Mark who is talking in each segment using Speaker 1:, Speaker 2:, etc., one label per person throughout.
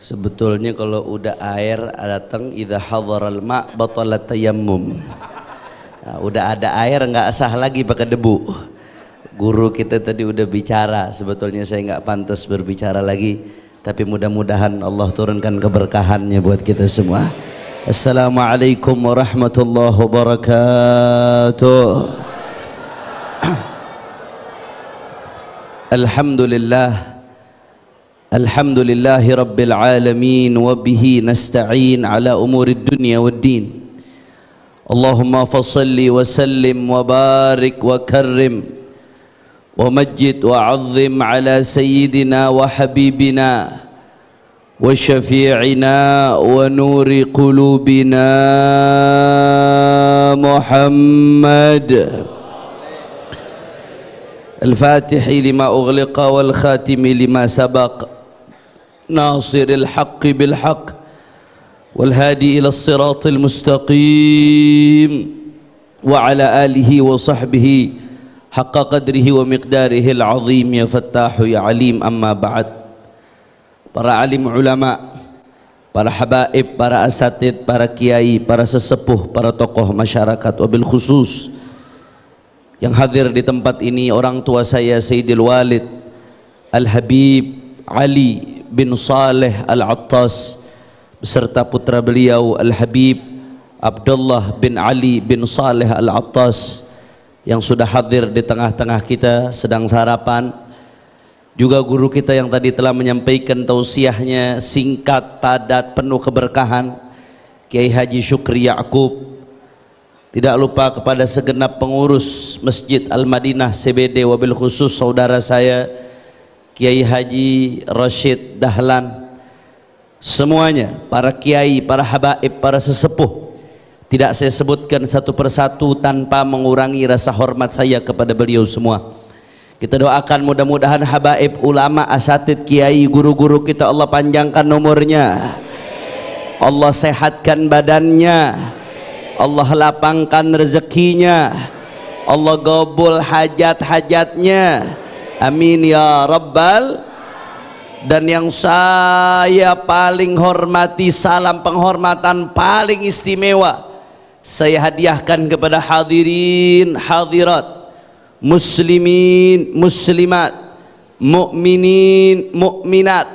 Speaker 1: Sebetulnya kalau udah air datang, idza hadaral ma' batalat tayammum. Nah, udah ada air nggak sah lagi pakai debu. Guru kita tadi udah bicara, sebetulnya saya nggak pantas berbicara lagi, tapi mudah-mudahan Allah turunkan keberkahannya buat kita semua. Assalamualaikum warahmatullahi wabarakatuh. Alhamdulillah. Alhamdulillahi rabbil alamin wa bihi nasta'in ala umurid dunya waddin. Allahumma fassalli wa sallim wa barik wa karrim wa majjid wa azzim ala sayyidina wa habibina wa syafi'ina wa nuri qulubina Muhammad al-Fatihi lima ughliqa wal khatimi lima sabaq ناصر الحق بالحق والهادي إلى الصراط المستقيم وعلى آله وصحبه حق قدره ومقداره العظيم يا فتاح يا عليم. أما بعد, para alim ulama, para habaib, para asatid, para kiai, para sesepuh, para tokoh masyarakat, wabil khusus yang hadir di tempat ini, orang tua saya Sayyidil Walid Al-Habib Ali bin Saleh Al-Attas beserta putra beliau Al-Habib Abdullah bin Ali bin Saleh Al-Attas yang sudah hadir di tengah-tengah kita sedang sarapan, juga guru kita yang tadi telah menyampaikan tausiahnya singkat, padat, penuh keberkahan, Kiai Haji Syukri Ya'qub. Tidak lupa kepada segenap pengurus Masjid Al-Madinah CBD, wabil khusus saudara saya Kiai Haji Rashid Dahlan, semuanya, para kiai, para habaib, para sesepuh, tidak saya sebutkan satu persatu tanpa mengurangi rasa hormat saya kepada beliau semua. Kita doakan mudah-mudahan habaib, ulama, asatid, kiai, guru-guru kita Allah panjangkan umurnya, Allah sehatkan badannya, Allah lapangkan rezekinya, Allah gobul hajat-hajatnya, amin ya rabbal. Dan yang saya paling hormati, salam penghormatan paling istimewa saya hadiahkan kepada hadirin hadirat, muslimin muslimat, mukminin mukminat,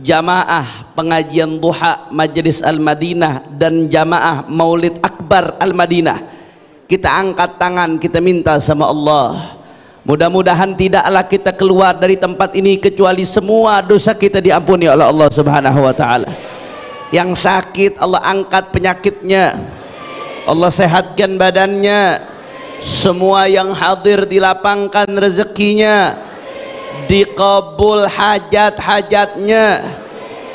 Speaker 1: jamaah pengajian duha Majelis Al-Madinah dan jamaah Maulid Akbar Al-Madinah. Kita angkat tangan, kita minta sama Allah, mudah-mudahan tidaklah kita keluar dari tempat ini kecuali semua dosa kita diampuni oleh Allah Subhanahu wa taala. Yang sakit Allah angkat penyakitnya, Allah sehatkan badannya, semua yang hadir dilapangkan rezekinya, dikabul hajat-hajatnya,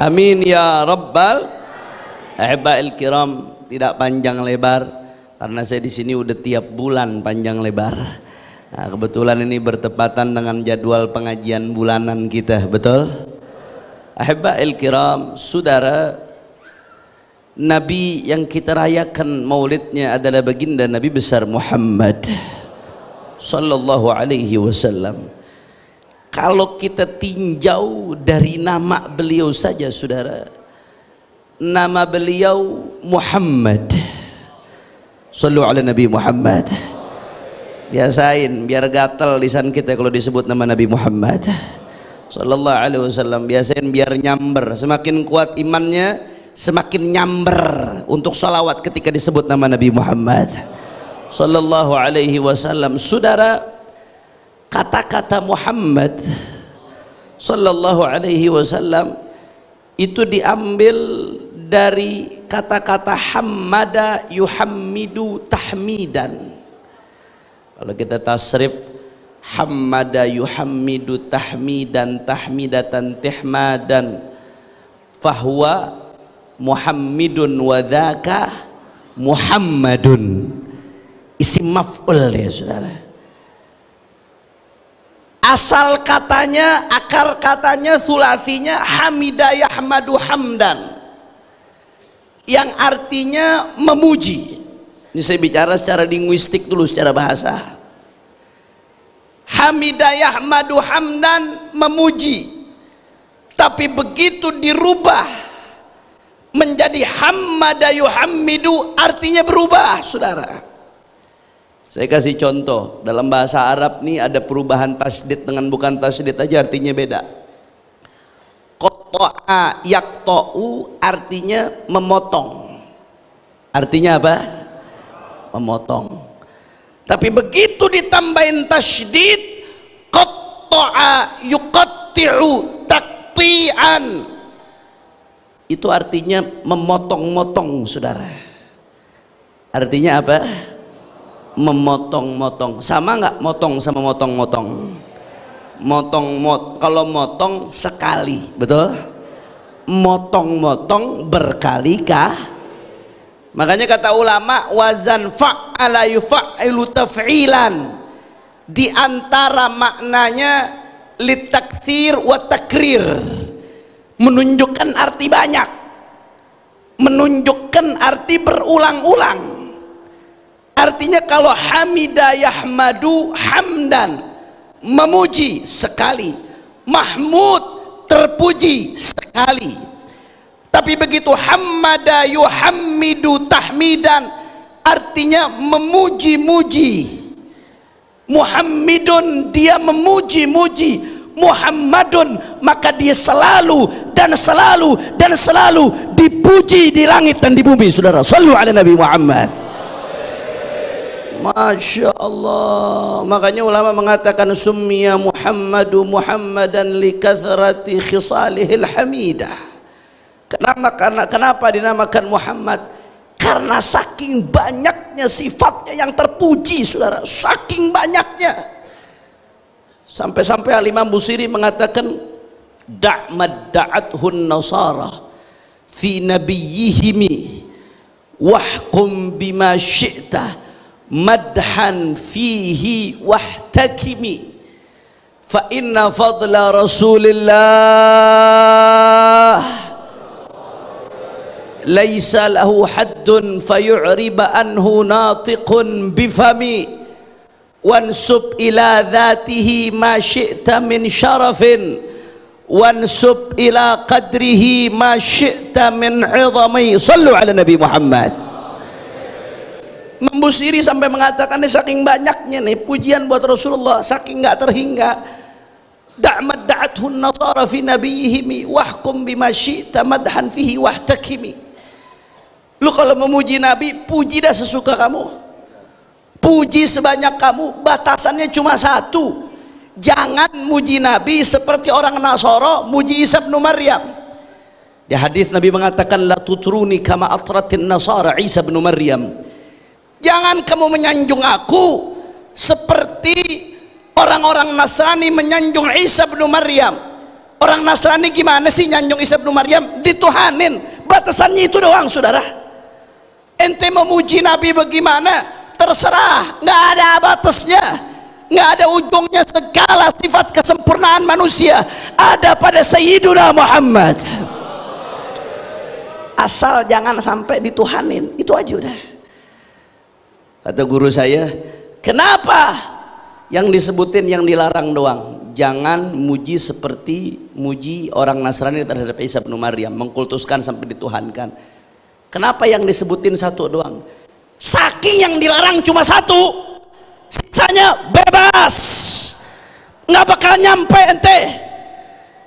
Speaker 1: amin ya rabbal. Ahiba'il kiram, tidak panjang lebar karena saya di sini udah tiap bulan panjang lebar. Nah, kebetulan ini bertepatan dengan jadwal pengajian bulanan kita, betul? Ahiba'il kiram, saudara, Nabi yang kita rayakan maulidnya adalah baginda Nabi besar Muhammad sallallahu alaihi wasallam. Kalau kita tinjau dari nama beliau saja, saudara, nama beliau Muhammad. Sallu ala Nabi Muhammad. Biasain biar gatal lisan kita kalau disebut nama Nabi Muhammad sallallahu alaihi wasallam. Biasain biar nyamber, semakin kuat imannya semakin nyamber untuk salawat ketika disebut nama Nabi Muhammad sallallahu alaihi wasallam. Saudara, kata-kata Muhammad sallallahu alaihi wasallam itu diambil dari kata-kata hammada yuhammidu tahmidan. Kalau kita tasrif hammada yuhammidu tahmidan tahmidatan tihmadan fahuwa muhammidun wa dzaka muhammadun, isim maf'ul ya saudara. Asal katanya, akar katanya, sulasinya hamida yahmadu hamdan, yang artinya memuji. Ini saya bicara secara linguistik dulu, secara bahasa. Hamida yahmadu hamdan, memuji. Tapi begitu dirubah menjadi hammada yuhammidu, artinya berubah, saudara. Saya kasih contoh, dalam bahasa Arab nih ada perubahan tasdid dengan bukan tasdid aja artinya beda. Qata'a yaqta'u artinya memotong. Artinya apa? Memotong. Tapi begitu ditambahin tasdid, qata'a yuqatti'u taqti'an, itu artinya memotong-motong, saudara. Artinya apa? Memotong-motong. Sama nggak motong sama motong-motong? Kalau motong sekali, betul? Motong-motong berkali-kali. Makanya kata ulama, wazan fa'ala yuf'ilu taf'ilan, di antara maknanya litakthir wa takrir, menunjukkan arti banyak, menunjukkan arti berulang-ulang. Artinya kalau hamida yahmadu hamdan, memuji sekali, mahmud terpuji sekali. Tapi begitu hammada yuhammidu tahmidan, artinya memuji-muji. Muhammidun, dia memuji-muji. Muhammadun, maka dia selalu dan selalu dan selalu dipuji di langit dan di bumi, saudara. Shallu ala Nabi Muhammad. Masya Allah. Makanya ulama mengatakan summiya Muhammadu Muhammadan li kathrati khisalihil hamidah. Kenapa dinamakan Muhammad? Karena saking banyaknya sifatnya yang terpuji, saudara. Saking banyaknya. Sampai-sampai Al-Imam Busiri mengatakan da'mad da'athun nasara fi nabiyyihimi wahkum bima syi'ta madhan fihi wahtakimi fa inna fadla rasulillah laisa lahu haddun fayu'riba anhu natiqun bifami wansub ila dhatihi ma syi'ta min syarafin wansub ila qadrihi ma syi'ta min 'idhami. Sallu ala Nabi Muhammad. Busiri sampai mengatakan saking banyaknya nih pujian buat Rasulullah, saking nggak terhingga. Da'mad da'athun nasara fi nabiyihimi wahkum bima syi'ta madhan fihi wahtakimi. Lu kalau memuji Nabi, puji dah sesuka kamu, puji sebanyak kamu, batasannya cuma satu, jangan muji Nabi seperti orang Nasara muji Isa bin Maryam. Di hadis Nabi mengatakan la tutruni kama atratin nasara Isa bin Maryam. Jangan kamu menyanjung aku seperti orang-orang Nasrani menyanjung Isa bin Maryam. Orang Nasrani gimana sih nyanjung Isa bin Maryam? Dituhanin. Batasannya itu doang, saudara. Ente memuji Nabi bagaimana? Terserah, nggak ada batasnya, nggak ada ujungnya. Segala sifat kesempurnaan manusia ada pada Sayyiduna Muhammad. Asal jangan sampai dituhanin, itu aja udah. Kata guru saya, kenapa yang disebutin yang dilarang doang? Jangan muji seperti muji orang Nasrani terhadap Isa bin Maryam, mengkultuskan sampai dituhankan. Kenapa yang disebutin satu doang? Saking yang dilarang cuma satu, sisanya bebas, nggak bakal nyampe ente,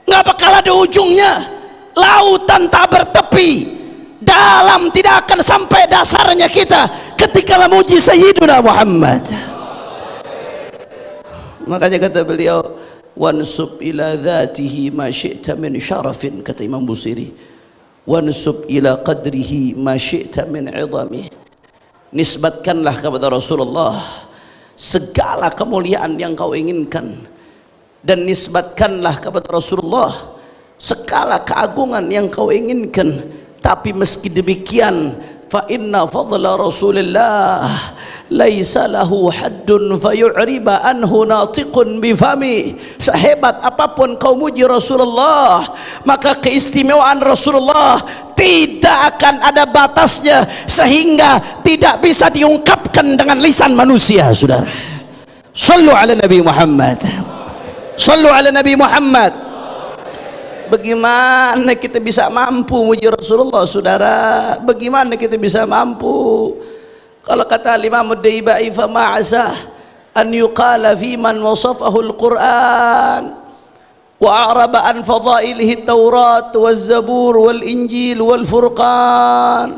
Speaker 1: nggak bakal ada ujungnya. Lautan tak bertepi, dalam tidak akan sampai dasarnya kita ketika memuji Sayyiduna Muhammad. Makanya kata beliau, wansub ila dhatihi ma syi'ta min syarafin, kata Imam Busiri, wansub ila qadrihi ma syi'ta min 'idhami. Nisbatkanlah kepada Rasulullah segala kemuliaan yang kau inginkan, dan nisbatkanlah kepada Rasulullah segala keagungan yang kau inginkan. Tapi meski demikian, fa inna fadla Rasulillah laisa lahu haddun fayu'riba anhu natiqun bifami. Sehebat apapun kau muji Rasulullah, maka keistimewaan Rasulullah tidak akan ada batasnya, sehingga tidak bisa diungkapkan dengan lisan manusia, saudara. Sallu ala Nabi Muhammad. Sallu ala Nabi Muhammad. Bagaimana kita bisa mampu muji Rasulullah, saudara? Bagaimana kita bisa mampu? Kalau kata Imam Ad-Daibai, fa ma'asah an yuqala fi man wasafahu al-Quran wa a'raba an fadailihi at-Taurat waz-Zabur wal-Injil wal-Furqan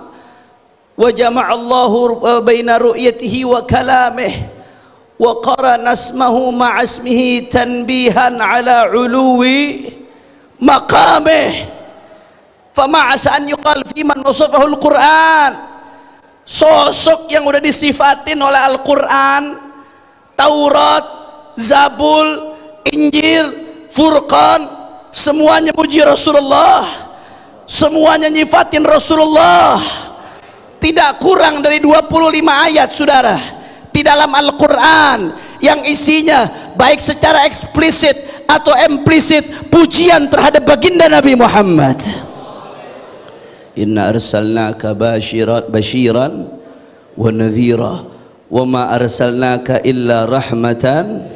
Speaker 1: wa jama'a Allahu baina ru'yatihi wa kalamihi wa qarana ismahu ma'a ismihi tanbihan ala uluwi maqamih. Fama'asa an yuqal fi man wasafahul Quran, sosok yang udah disifatin oleh Al-Quran, Taurat, Zabur, Injil, Furqan, semuanya puji Rasulullah, semuanya nyifatin Rasulullah, tidak kurang dari 25 ayat, saudara, di dalam Al-Quran yang isinya baik secara eksplisit atau implisit pujian terhadap baginda Nabi Muhammad. Inna arsalnaka basyiran wa nadhira wa ma arsalnaka illa rahmatan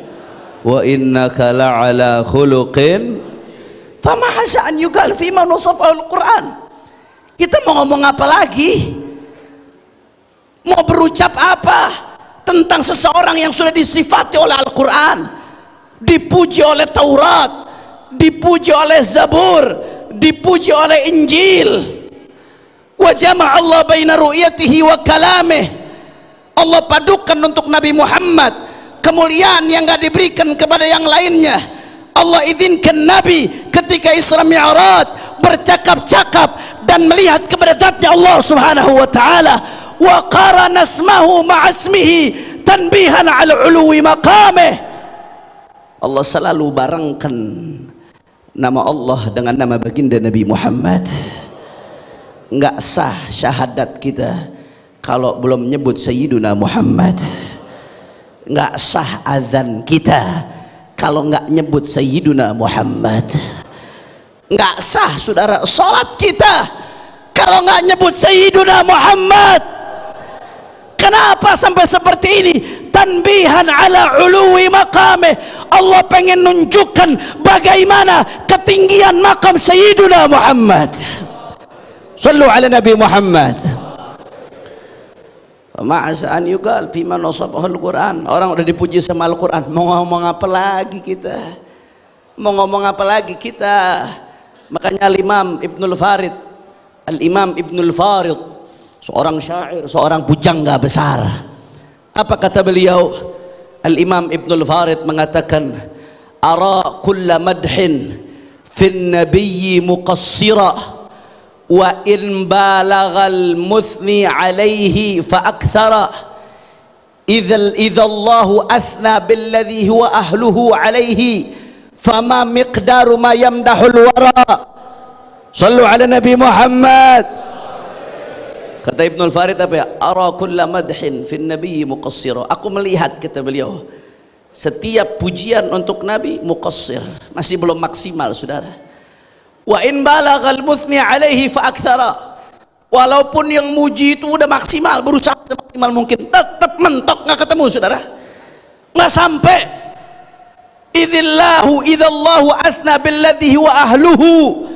Speaker 1: wa innaka la'ala khuluqin. Fama hasa an yuqal fi man wasafahu al-Quran. Kita mau ngomong apa lagi? Mau berucap apa tentang seseorang yang sudah disifati oleh Al-Quran, dipuji oleh Taurat, dipuji oleh Zabur, dipuji oleh Injil. Wa jama'a Allah baina ru'yatihi wa kalamih. Allah padukan untuk Nabi Muhammad kemuliaan yang gak diberikan kepada yang lainnya. Allah izinkan Nabi ketika Isra Mi'raj bercakap-cakap dan melihat kepada zatnya Allah Subhanahu wa ta'ala. Wa qarana ismahu ma'asmihi tanbihan ala uluwi maqamih. Allah selalu barengkan nama Allah dengan nama baginda Nabi Muhammad. Enggak sah syahadat kita kalau belum nyebut Sayyiduna Muhammad. Enggak sah azan kita kalau enggak nyebut Sayyiduna Muhammad. Enggak sah, saudara, salat kita kalau enggak nyebut Sayyiduna Muhammad. Kenapa sampai seperti ini? Tanbihan ala uluwi maqamih. Allah pengen nunjukkan bagaimana ketinggian makam Sayyiduna Muhammad. Sallu ala Nabi Muhammad. Ma'asa an yuqal fi man wasafahu al-Quran. Orang udah dipuji sama Al-Quran, mau ngomong apa lagi kita? Mau ngomong apa lagi kita? Makanya Al-Imam Ibnul Farid, Al-Imam Ibnul Farid, seorang syair, seorang pujangga besar. Apa kata beliau? Al-Imam Ibnul Farid mengatakan, ara kulla madhin fin nabiyyi muqassira wa in balaghal muthni alaihi fa akthara idza Allahu athna billadhi huwa ahluhu alaihi fama miqdaru ma yamdahul wara. Sallu ala Nabi Muhammad. Kata Ibnul Farid apa ya? Ara kulla madhin fin nabiyyi muqassira. Aku melihat, kata beliau, setiap pujian untuk Nabi muqassir, masih belum maksimal, saudara. Wa in balaghal muthni alaihi fa akthara. Walaupun yang muji itu udah maksimal, berusaha semaksimal mungkin, tetap mentok nggak ketemu, saudara. Nggak sampai. Idzallahu athna billadhi huwa ahluhu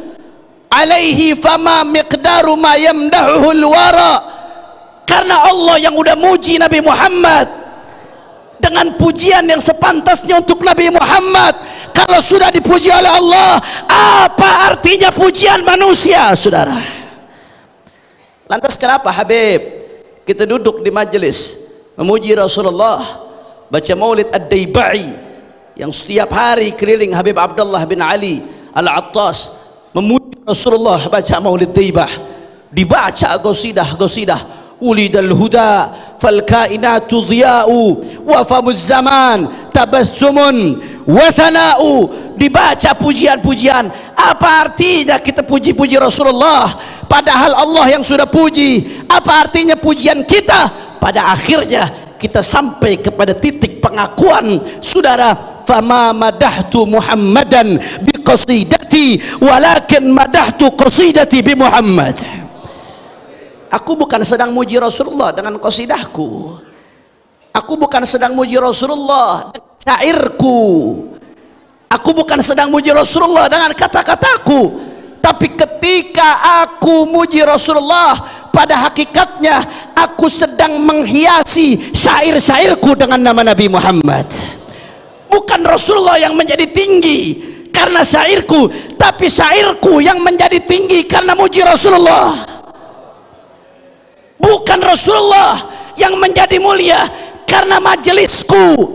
Speaker 1: alaihi fama miqdaru ma yamdahuhul wara. Karena Allah yang udah muji Nabi Muhammad dengan pujian yang sepantasnya untuk Nabi Muhammad. Kalau sudah dipuji oleh Allah, apa artinya pujian manusia, saudara? Lantas kenapa Habib kita duduk di majelis memuji Rasulullah, baca maulid Ad-Daibai yang setiap hari keliling Habib Abdullah bin Ali Al-Attas memuji Rasulullah, baca maulid Daibah, dibaca gosidah ulidal huda fal kainatu dhiya'u wa famuz zaman tabassumun wa thana'u. Dibaca pujian-pujian. Apa artinya kita puji-puji Rasulullah padahal Allah yang sudah puji? Apa artinya pujian kita? Pada akhirnya kita sampai kepada titik pengakuan, saudara, fama madahtu Muhammadan bi qasidati walakin madahtu qasidati bi Muhammad. Aku bukan sedang muji Rasulullah dengan qasidahku, aku bukan sedang muji Rasulullah dengan syairku, Aku bukan sedang muji Rasulullah dengan kata-kataku, tapi ketika aku muji Rasulullah, pada hakikatnya aku sedang menghiasi syair-syairku dengan nama Nabi Muhammad. Bukan Rasulullah yang menjadi tinggi karena syairku, tapi syairku yang menjadi tinggi karena muji Rasulullah. Bukan Rasulullah yang menjadi mulia karena majelisku,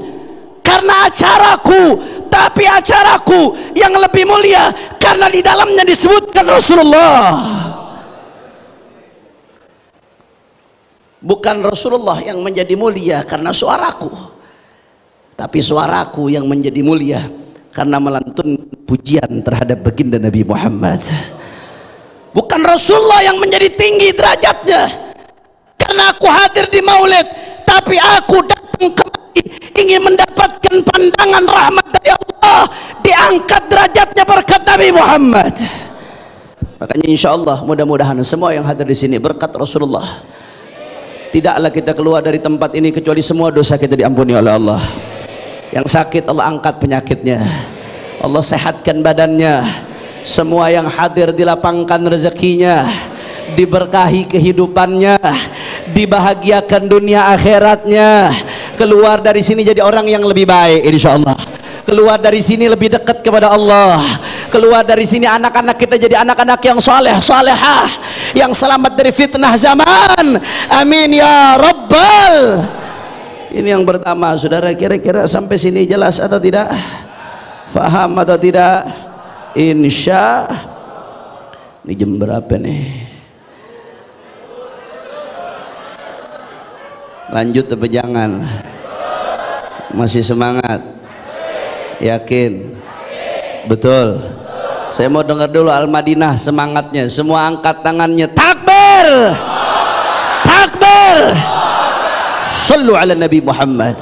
Speaker 1: karena acaraku, tapi acaraku yang lebih mulia karena di dalamnya disebutkan Rasulullah. Bukan Rasulullah yang menjadi mulia karena suaraku, tapi suaraku yang menjadi mulia karena melantun pujian terhadap baginda Nabi Muhammad. Bukan Rasulullah yang menjadi tinggi derajatnya karena aku hadir di maulid, tapi aku datang kemari ingin mendapatkan pandangan rahmat dari Allah, diangkat derajatnya berkat Nabi Muhammad. Makanya insya Allah mudah-mudahan semua yang hadir di sini berkat Rasulullah, tidaklah kita keluar dari tempat ini kecuali semua dosa kita diampuni oleh Allah. Yang sakit Allah angkat penyakitnya, Allah sehatkan badannya. Semua yang hadir dilapangkan rezekinya, diberkahi kehidupannya, dibahagiakan dunia akhiratnya. Keluar dari sini jadi orang yang lebih baik insya Allah. Keluar dari sini lebih dekat kepada Allah. Keluar dari sini anak-anak kita jadi anak-anak yang soleh, solehah, yang selamat dari fitnah zaman. Amin ya Rabbal. Ini yang pertama, saudara. Kira-kira sampai sini jelas atau tidak? Faham atau tidak? Insya. Ini jam berapa nih? Lanjut apa jangan? Masih semangat? Yakin? Betul? Saya mau dengar dulu Al-Madinah semangatnya. Semua angkat tangannya. Takbir! Takbir! Sallu ala Nabi Muhammad.